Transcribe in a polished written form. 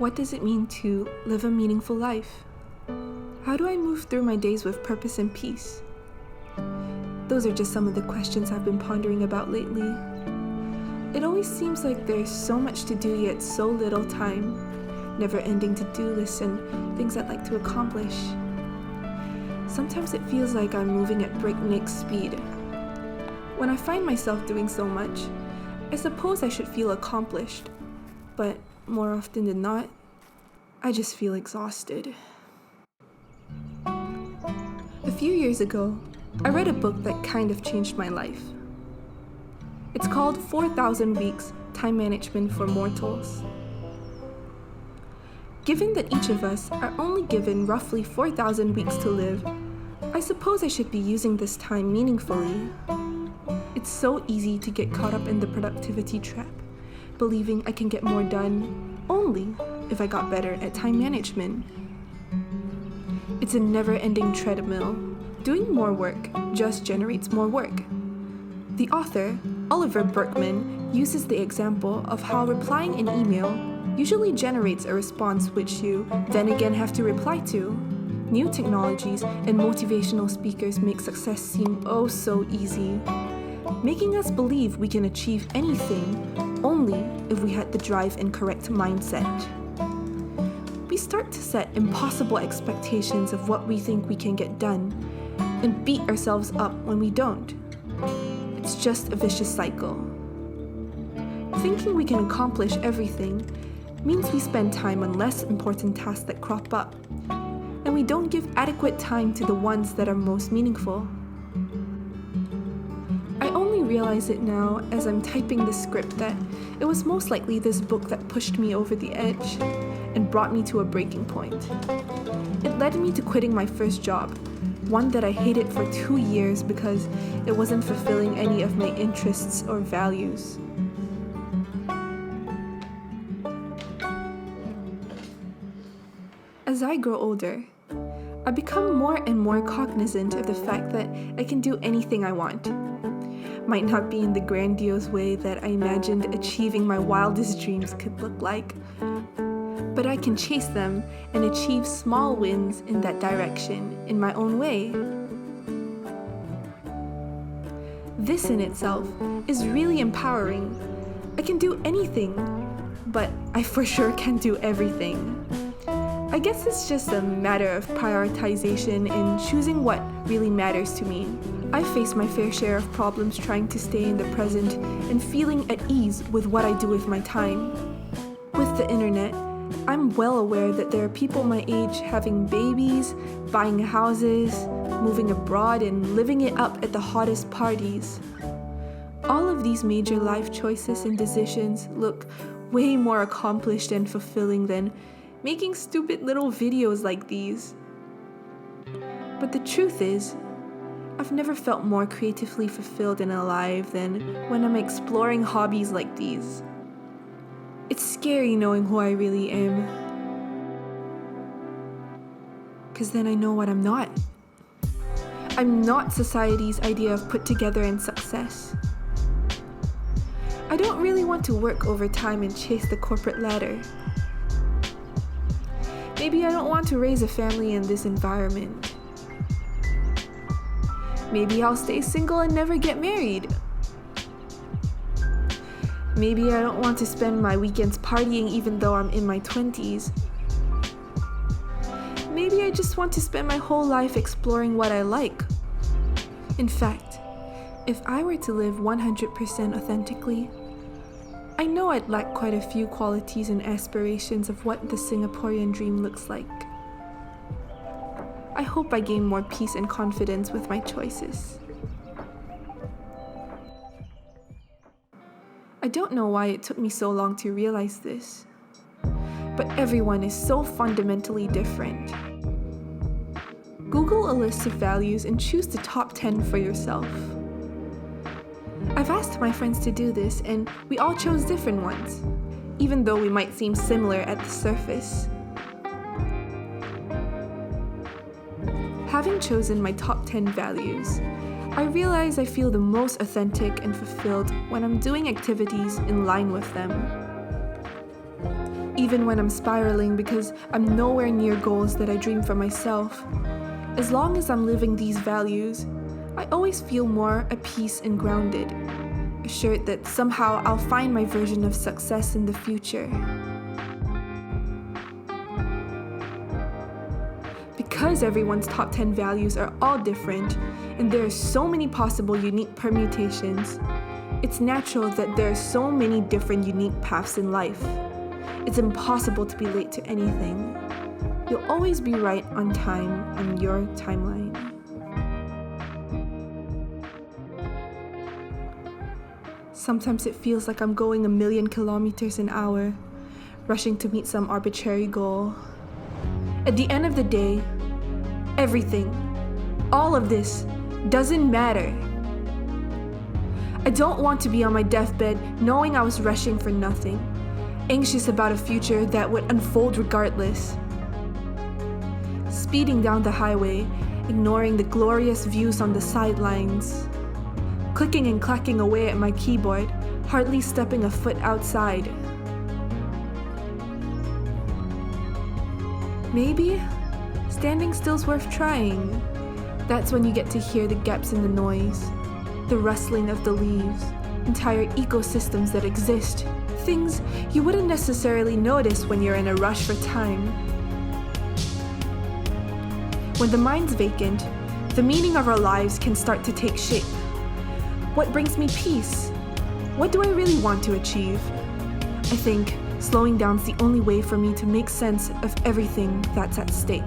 What does it mean to live a meaningful life? How do I move through my days with purpose and peace? Those are just some of the questions I've been pondering about lately. It always seems like there's so much to do yet so little time, never-ending to-do lists and things I'd like to accomplish. Sometimes it feels like I'm moving at breakneck speed. When I find myself doing so much, I suppose I should feel accomplished, but more often than not, I just feel exhausted. A few years ago, I read a book that kind of changed my life. It's called 4,000 Weeks, Time Management for Mortals. Given that each of us are only given roughly 4,000 weeks to live, I suppose I should be using this time meaningfully. It's so easy to get caught up in the productivity trap, believing I can get more done only if I got better at time management. It's a never-ending treadmill. Doing more work just generates more work. The author, Oliver Burkeman, uses the example of how replying an email usually generates a response which you then again have to reply to. New technologies and motivational speakers make success seem oh so easy, making us believe we can achieve anything only if we had the drive and correct mindset. We start to set impossible expectations of what we think we can get done and beat ourselves up when we don't. It's just a vicious cycle. Thinking we can accomplish everything means we spend time on less important tasks that crop up, and we don't give adequate time to the ones that are most meaningful. I only realize it now as I'm typing the script that it was most likely this book that pushed me over the edge and brought me to a breaking point. It led me to quitting my first job, one that I hated for 2 years because it wasn't fulfilling any of my interests or values. As I grow older, I become more and more cognizant of the fact that I can do anything I want. Might not be in the grandiose way that I imagined achieving my wildest dreams could look like, but I can chase them and achieve small wins in that direction in my own way. This in itself is really empowering. I can do anything, but I for sure can't do everything. I guess it's just a matter of prioritization and choosing what really matters to me. I face my fair share of problems trying to stay in the present and feeling at ease with what I do with my time. With the internet, I'm well aware that there are people my age having babies, buying houses, moving abroad, and living it up at the hottest parties. All of these major life choices and decisions look way more accomplished and fulfilling than making stupid little videos like these. But the truth is, I've never felt more creatively fulfilled and alive than when I'm exploring hobbies like these. It's scary knowing who I really am, 'cause then I know what I'm not. I'm not society's idea of put together and success. I don't really want to work overtime and chase the corporate ladder. Maybe I don't want to raise a family in this environment. Maybe I'll stay single and never get married. Maybe I don't want to spend my weekends partying even though I'm in my 20s. Maybe I just want to spend my whole life exploring what I like. In fact, if I were to live 100% authentically, I know I'd lack quite a few qualities and aspirations of what the Singaporean dream looks like. I hope I gain more peace and confidence with my choices. I don't know why it took me so long to realize this, but everyone is so fundamentally different. Google a list of values and choose the top 10 for yourself. I've asked my friends to do this, and we all chose different ones, even though we might seem similar at the surface. Having chosen my top 10 values, I realize I feel the most authentic and fulfilled when I'm doing activities in line with them. even when I'm spiraling because I'm nowhere near goals that I dream for myself. As long as I'm living these values, I always feel more at peace and grounded, assured that somehow I'll find my version of success in the future. Because everyone's top 10 values are all different, and there are so many possible unique permutations, it's natural that there are so many different unique paths in life. It's impossible to be late to anything. You'll always be right on time on your timeline. Sometimes it feels like I'm going 1,000,000 kilometers an hour, rushing to meet some arbitrary goal. At the end of the day, everything, all of this, doesn't matter. I don't want to be on my deathbed knowing I was rushing for nothing, anxious about a future that would unfold regardless. Speeding down the highway, ignoring the glorious views on the sidelines. Clicking and clacking away at my keyboard, hardly stepping a foot outside. Maybe standing still's worth trying. That's when you get to hear the gaps in the noise, the rustling of the leaves, entire ecosystems that exist, things you wouldn't necessarily notice when you're in a rush for time. When the mind's vacant, the meaning of our lives can start to take shape. What brings me peace? What do I really want to achieve? I think slowing down's the only way for me to make sense of everything that's at stake.